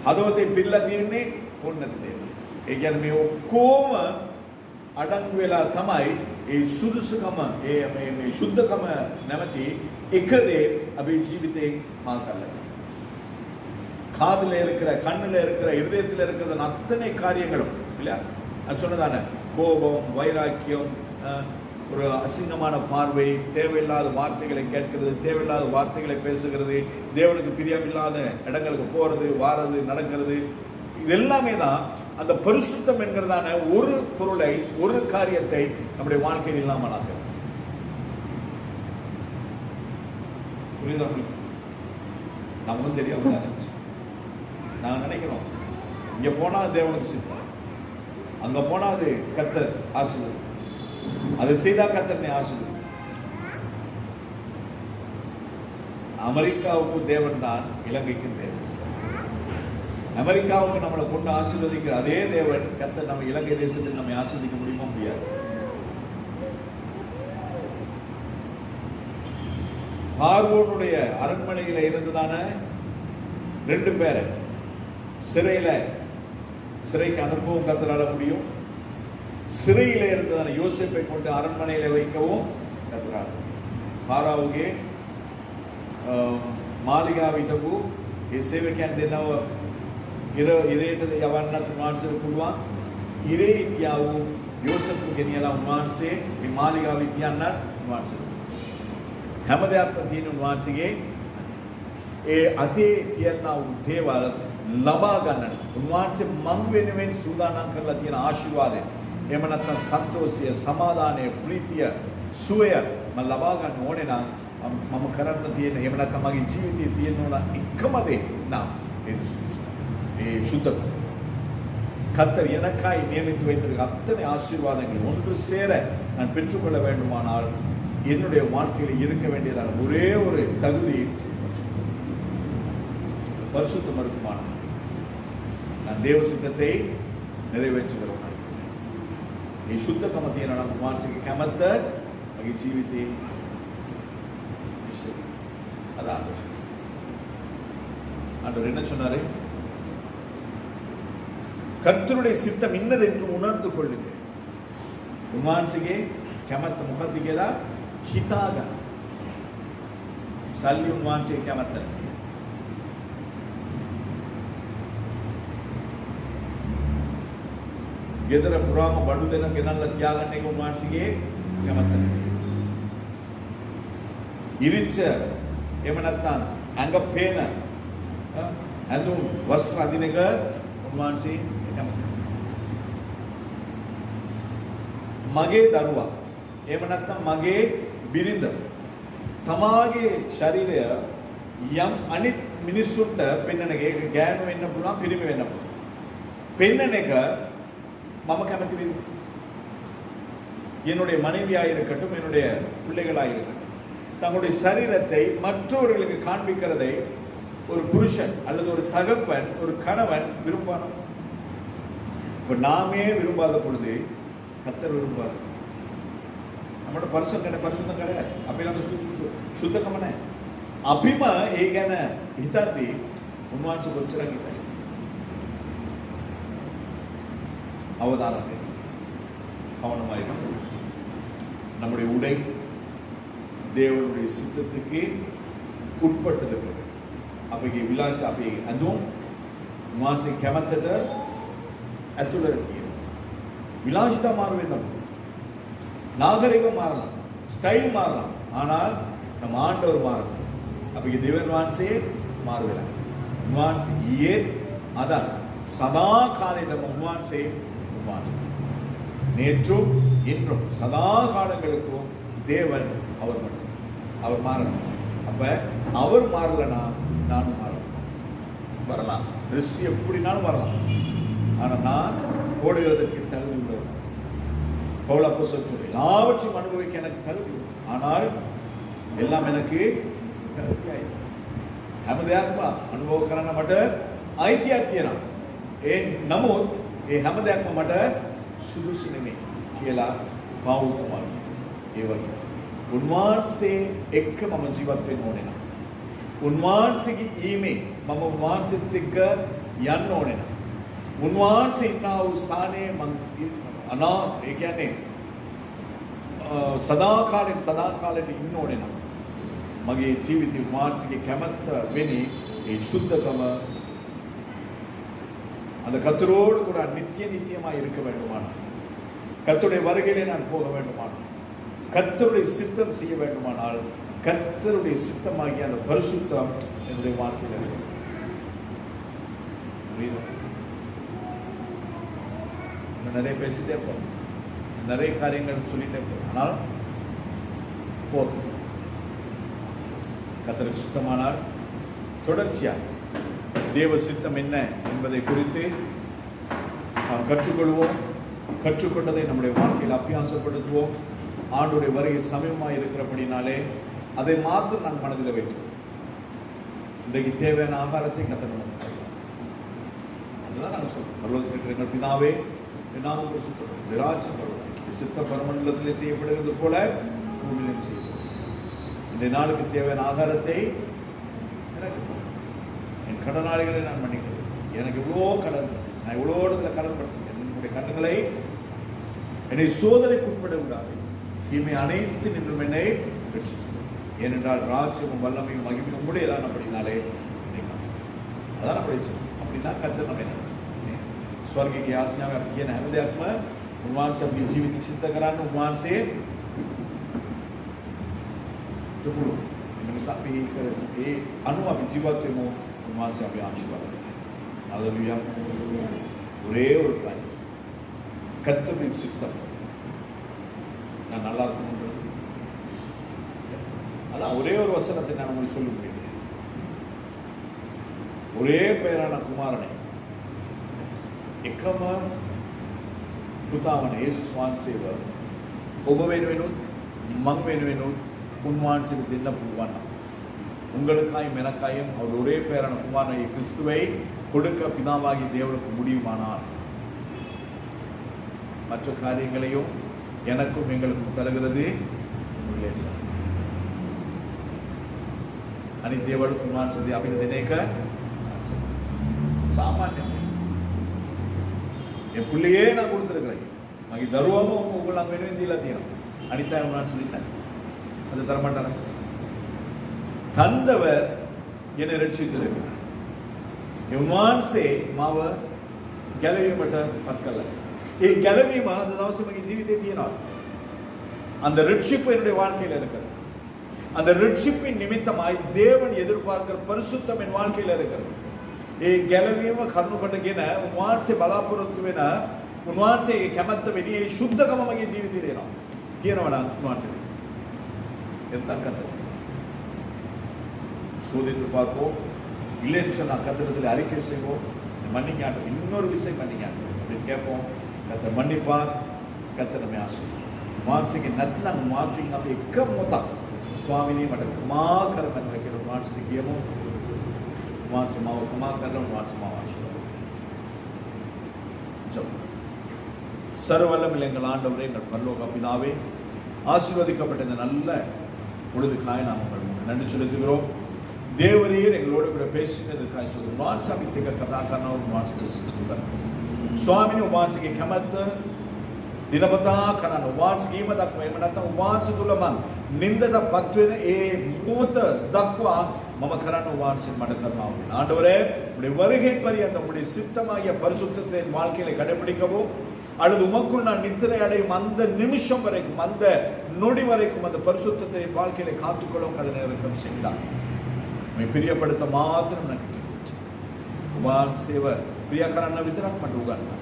S1: හදවතේ පිරලා තියෙන්නේ ඕන නැති දේවල්. ඒ කියන්නේ මේ ඔක්කොම අඩංගු වෙලා තමයි ඒ සුදුසුකම, මේ සුද්ධකම නැමැති එකදේ අපේ ජීවිතේ මාල් කරලා. காதுல இருக்கிற, கண்ணுல இருக்கிற, இதயத்துல இருக்கிற அத்தனை காரியங்களும் இல்லையா? நான் சொன்னதானே, கோபம், வைராக்கியம், ஒரு அசிங்கமான பார்வை, தேவையில்லாத வார்த்தைகளை கேட்கிறது, தேவையில்லாத வார்த்தைகளை பேசுகிறது, தேவனுக்கு பிரியமில்லாத இடங்களுக்கு போறது, வாரது, நடக்கிறது, இது எல்லாமே தான் அந்த பரிசுத்தம் என்கிறதான ஒரு பொருளை, ஒரு காரியத்தை நம்முடைய வாழ்க்கையில் இல்லாமல் ஆக்குறது. புரியுதா? நமக்கும் தெரியாம இருந்துச்சு. நாங்கள் நினைக்கிறோம் இங்கே போனால் தேவனுக்கு சித்தம், அங்கே போனால் அது கர்த்தர் ஆசீர்வாதம், அதை செய்தால் கர்த்தர் ஆசீர்வாதம். அமெரிக்காவுக்கு தேவன் தான் இலங்கைக்கும் தேவன். அமெரிக்காவுக்கு நம்மளை கொண்டு ஆசீர்வதிக்கிற அதே தேவன் கர்த்தர் நம்ம இலங்கை தேசத்தில் நம்மை ஆசீர்வதிக்க முடியுமா? முடியாது. பார்வோனுடைய அரண்மனையில இருந்ததான 2 பேரை சிறைக்கு அனுப்பவும் கர்த்தரால முடியும். சிறையில இருந்ததான யோசேப்பை கொண்டு அரண்மனையில வைக்கவும் கர்த்தரால. පාරාවගේ මාලිගාවිටපු ඒ සේවකයන් දෙනව ඉරේට යවන්නත් උන්වහන්සේට පුළුවන්. ඉරේ හිටියා වූ යෝසෙෆ්ව ගෙනියලා උන්වහන්සේ මේ මාලිගාවේ තියන්නත් උන්වහන්සේ හැම දෙයක්ම තියෙන උන්වහන්සේගේ ඒ අතේ තියනා වූ දේවල් ලබා ගන්නට උන්වහන්සේ මං වෙනුවෙන් සූදානම් කරලා තියෙන ආශිර්වාදය, එහෙම නැත්නම් සන්තෝෂය, සමාදානය, ප්‍රීතිය, සුවය මම ලබා ගන්න ඕනේ නම් මම කරන්න තියෙන, එහෙම නැත්නම් මගේ ජීවිතයේ තියෙන ඕන එකම දේ නම් ඒ சுத்தம். கர்த்தர் எனக்காய் நியமித்து வைத்திருக்கிற அத்தனை ஆசீர்வாதங்கள் ஒன்று சேர நான் பெற்றுக்கொள்ள வேண்டுமானால் என்னுடைய வாழ்க்கையில் இருக்க வேண்டியதான ஒரே ஒரு தகுதி பரிசுத்தம் இருக்குமானால் நான் தேவ சித்தத்தை நிறைவேற்றுகிறோம். ಈ ಶುದ್ಧ ಕಮತೆಯನ್ನು ನಮ್ಮ ಮಾನಸಿಕ ಕಮತ್ತ ಹಾಗೆ ಜೀವಿತೆ ಇಷ್ಟ ಅದಾದ ஆண்டவர் என்ன சொன்னாரு? கர்த்தருடைய சித்தம் இன்னதென்று உணர்ந்து கொள்ளுங்கள். உன்மானசிಗೆ කැමැත්ත මොකක්ද කියලා හිතා ගන්න. සල්ලි උන්වහන්සේගේ කැමැත්ත. ගෙදර පුරාම බඩු දෙන ගෙනල්ලා තියාගන්න එක උන්වහන්සේගේ කැමැත්ත. ඉරිච්ච එහෙම නැත්නම් ඇඟ පේන ඇඳුම් වස්ත්‍ර අදින එක උන්වහන්සේ කැමැති. මගේ දරුවා එහෙම නැත්නම් මගේ බිරිඳ තමාගේ ශරීරය යම් අනිත් මිනිස්සුන්ට පෙන්වන එක, ඒක ගෑනු වෙන්න පුළුවන්, පිරිමි වෙන්න පුළුවන්. පෙන්වන එක මම කැමති වෙන්නේ. என்னுடைய மனைவியாக இருக்கட்டும், என்னுடைய பிள்ளைகளாக இருக்கட்டும், தங்களுடைய சரீரத்தை மற்றவர்களுக்கு காண்பிக்கிறதை ஒரு புருஷன் அல்லது ஒரு தகப்பன், ஒரு கணவன் விரும்பான. இப்போ நாமே விரும்பாத பொழுது கர்த்தர் விரும்பார். நம்மளோட பரிசுத்தம் கிடையாது. அப்பெல்லாம் சுத்தකම නැහැ. අපිම ඒ ගැන හිතද්දී උන්වහන්සේ කොච්චරක් හිතයි. அவதானம் கவனமாக இருக்கணும். நம்முடைய உடை தேவனுடைய சித்தத்துக்கு உட்பட்டது. අපගේ විලාස අපේ ඇඳුම් උන්වහන්සේ කැමැත්තට ඇතුළත තියෙනවා. විලාසිතා மாற வேண்டாம், நாகரிகம் மாறலாம், ஸ்டைல் மாறலாம், ஆனால் நம் ஆண்டவர் மாறலாம். අපගේ දෙවියන් වහන්සේ மாறவில்லை. උන්වහන්සේ ඊයේ අද சதா காலங்களிலும் උන්වහන්සේ நேற்றும் இன்றும் சதா காலங்களுக்கும் தேவன் அவர் மட்டும். அவர் மாறலாம். அப்ப அவர் மாறலனா நானும் வரலாம். ட்ரெஸ் எப்படினாலும் வரலாம். ஆனால் நான் ஓடுகிறதுக்கு தகுதி உள்ளவன். பவுல் அப்போஸ்தலன் சொல்லி எல்லாவற்றையும் அனுபவிக்க எனக்கு தகுதி உண்டு. ஆனால் எல்லாம் எனக்கு தகுதியாயிடும். හැම දෙයක්ම අනුභව කරන්න මට අයිතියක් තියෙනවා. ඒ නමුත් ඒ හැම දෙයක්ම මට සුදුසු නෙමෙයි කියලා පවුල් තමයි. ඒ වගේ උන්වහන්සේ එක්ක මම ජීවත් වෙන්න ඕනේ නම්, උන්වහන්සේගේ ඊමේ මම උන්වහන්සේත් එක්ක යන්න ඕනේ නම්, උන්වහන්සේ ඉන්නා වූ ස්ථානයේ මම ඒ කියන්නේ සදාකාලෙට ඉන්න ඕනේ නම් මගේ ජීවිතේ උන්වහන්සේගේ කැමැත්ත වෙන්නේ ඒ සුද්ධකම. அந்த கர்த்தரோடு கூட நித்தியமாய் இருக்க வேண்டுமானால், கர்த்தருடைய வருகையிலே நான் போக வேண்டுமானால், கர்த்தருடைய சித்தம் செய்ய வேண்டுமானால், கர்த்தருடைய சித்தமாகிய அந்த பரிசுத்தம் என்னுடைய வாழ்க்கையில் இருக்கு. நிறைய பேசிட்டே போறோம், நிறைய காரியங்கள் சொல்லிட்டே போறோம். ஆனால் போதும். கர்த்தருக்கு சுத்தமானால் தொடர்ச்சியாக தேவ சித்தம் என்ன என்பதை குறித்து நாம் கற்றுக்கொள்வோம். கற்றுக்கொண்டதை நம்முடைய வாழ்க்கையில் அபியாசப்படுத்துவோம். ஆண்டுடைய வருகை சமயமாக இருக்கிறபடினாலே அதை மாத்திரம் நாங்கள் மனதில் வைக்கிறோம். இன்றைக்கு தேவையான ஆகாரத்தை கத்தணும். அதுதான் நாங்கள் சொல்றோம். பரலோகத்தில் எங்கள் பிதாவே, நாமும் சுத்தம் விராட்சம் சித்த பரமண்டலத்திலே செய்யப்படுகிறது போல பூமியிலும் செய்யப்படும். இன்றைய நாளுக்கு தேவையான ஆகாரத்தை எனக்கு என் கடனாளிகளை நான் மன்னிக்கிறேன். எனக்கு இவ்வளோ கடன், நான் இவ்வளோ இடத்துல கடன் படுத்தேன். என்னுடைய கடன்களை என்னை சோதனைக்கு உட்பட விடாது. தீமை அனைத்து நின்றும் என்னை ரட்சித்து. ஏனென்றால் ராஜ்யமும் வல்லமையும் மகிமையும் உடையதான். அப்படின்னாலே அதான் படிச்சோம். அப்படின்னா கர்த்தர் நம்ம என்ன स्वर्ग की आज्ञा में आपकी नहमत में उन्मान से अपनी जीवित सिद्ध कराने उन्मान से तो बोलो इनमें सब ये कर ये अनु अभी जीवित में उन्मान से अभी आशीर्वाद हालेलुया ஒரே ஒரு காரியம் கர்த்தரின் சித்தம் நான் நல்லா இருக்கணும். அதான் ஒரே ஒரு வசனத்தை நான் உங்களுக்கு சொல்ல முடியுது. ஒரே பெயரான குமாரனை එකම පුතාවන යේසුස් වහන්සේව ඔබ වෙනුවෙනුත් මං වෙනුවෙනුත් උන්වහන්සේට දෙන්න පුළුවන්. உங்களுக்காயும் எனக்காயும் அவர் ஒரே பேரான குமாரனை கிறிஸ்துவை கொடுக்க பிதாவாகிய தேவனுக்கு முடியுமானால் மற்ற காரியங்களையும் எனக்கும் எங்களுக்கும் தருகிறது லேசா. आणि देवळ कुमारसाठी आपल्याला देणे का सामान्य என் பிள்ளையே நான் கொடுத்துருக்கிறேன். மகி தருவாமும் உங்கள் நாங்கள் வேணும் இந்தியில் தீரும் அனித்தாய் நான் சொல்லிட்டேன். அது தரமாட்டான தந்தவர் என்னை ரட்சித்திருக்கிறார். உன்வான்சே மாவ ගැලවීමට පත් කළා. ඒ ගැලවීම அந்த දවසේ මගේ ජීවිතේ තියෙනවා. அந்த ரட்சிப்பு என்னுடைய வாழ்க்கையில் இருக்கிறது. அந்த ரட்சிப்பின் நிமித்தமாய் தேவன் எதிர்பார்க்கிற பரிசுத்தம் என் வாழ்க்கையில் இருக்கிறது. ඒ ගැලවීම කරුණු කොටගෙන උන්වහන්සේ බලාපොරොත්තු වෙන උන්වහන්සේගේ කැමැත්ත වෙන්නේ ඒ සුද්ධකම මගේ ජීවිතේ දෙනවා කියනවා නම් උන්වහන්සේ එතන කතා சோதித்து பார்ப்போம். இல்லைன்னு சொன்னால் கத்திரத்தில் அறிக்கை செய்வோம். மன்னிக்காட்டும் இன்னொரு விஷயம் மன்னிக்காட்டும் அப்படின்னு கேட்போம். கத்தை மன்னிப்பார். கத்தை நம்ம ஆசைப்போம். மானசிக்கு நத்னா மானசிக்கு நம்ம எக்க மொத்தா சுவாமினி மட்ட கமாக்கரம் என்று வைக்கிற மானசிக்கு கியமோ மானசி மாவ கமாக்கரம் மானசி மாவ ஆசீர்வாதம். சர்வவல்லமையுள்ள எங்கள் ஆண்டவரே, எங்கள் பரலோக பிதாவே, ஆசீர்வதிக்கப்பட்ட இந்த நல்ல பொழுதுக்காக நாம் நன்றி செலுத்துகிறோம். தேவரீர் எங்களோடு கூட பேசினதற்காக சொல்லுங்கள். மான்சாமித்திக கதாகரணம் மான்சிக்க சுவாமினி உபாசிக்கு கமத்த දිනපතා කරන්න උපාසක කීම දක්වා එහෙම නැත්නම් උපාසක තුල මං නින්දටපත් වෙන ඒ මොහොත දක්වා මම කරන්න උපාසක මඩ කරනවා. ஆண்டவரே, உம்முடைய வருகை பரியந்த உம்முடைய சித்தமாகிய பரிசுத்தத்தை என் வாழ்க்கையில கடைபிடிக்கவும் அல்லது உமக்குள் நான் நித்திரை அடையும் அந்த நிமிஷம் வரைக்கும் அந்த நொடி வரைக்கும் அந்த பரிசுத்தத்தை என் வாழ்க்கையில காத்துக்கொள்ளவும் அதனை இறக்கம் செய்தார். உம்மை பிரியப்படுத்த மாத்திரம் எனக்கு கிடைச்சு உபாசேவ பிரிய කරන්න විතරක් මට උගන්වන්න.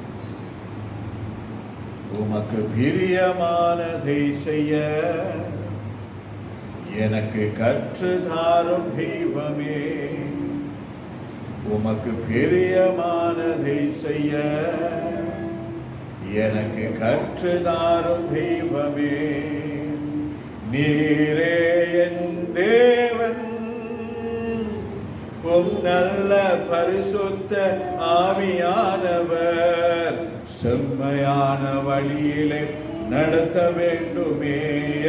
S1: உமக்கு பிரியமானதை செய்ய எனக்கு கற்று தாரும் தெய்வமே. உமக்கு பிரியமானதை செய்ய எனக்கு கற்று தாரும் தெய்வமே. நீரே என் தேவன், உம் நல்ல பரிசுத்த ஆவியானவர் செம்மையான வழியிலே நடத்த வேண்டுமே.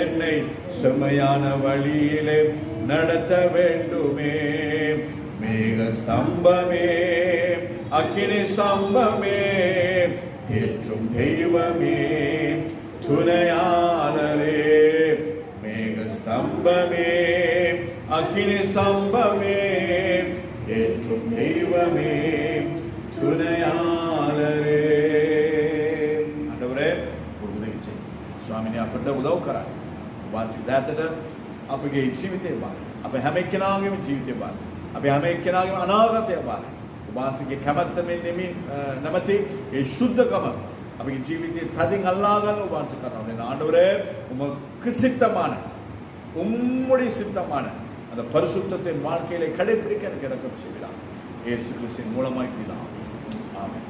S1: என்னை செம்மையான வழியிலே நடத்த வேண்டுமே. மேக ஸ்தம்பமே, அக்கினி ஸ்தம்பமே, தேற்றும் தெய்வமே, துணையாளரே. மேக ஸ்தம்பமே, அக்கினி ஸ்தம்பமே, தேற்றும் தெய்வமே, துணையாளரே. ஆண்டவரே, ஒரு உதவி செய்யும். சுவாமினி අපට උදව් කරන්න. වාසික දාතට අපගේ ජීවිතේ බාර. අපේ හැම එක්කෙනාගේම ජීවිතේ බාර. අපේ හැම එක්කෙනාගේම අනාගතය බාර. වාසිකේ කැමැත්ත මෙන්න නැමැති ඒ සුද්ධකම අපගේ ජීවිතේ තදින් අල්ලා ගන්න වාසික කරනවා. ආண்டவரே, உமக்கு சித்தமான உம்முடைய சித்தமான அந்த பரிசுத்தத்தின் வாழ்க்கையிலே கடைபிடிக்க எனக்கு இறக்கம் செய்கிறார். இயேசு கிறிஸ்துவின் மூலமாய் பிதாவே. ஆமென்.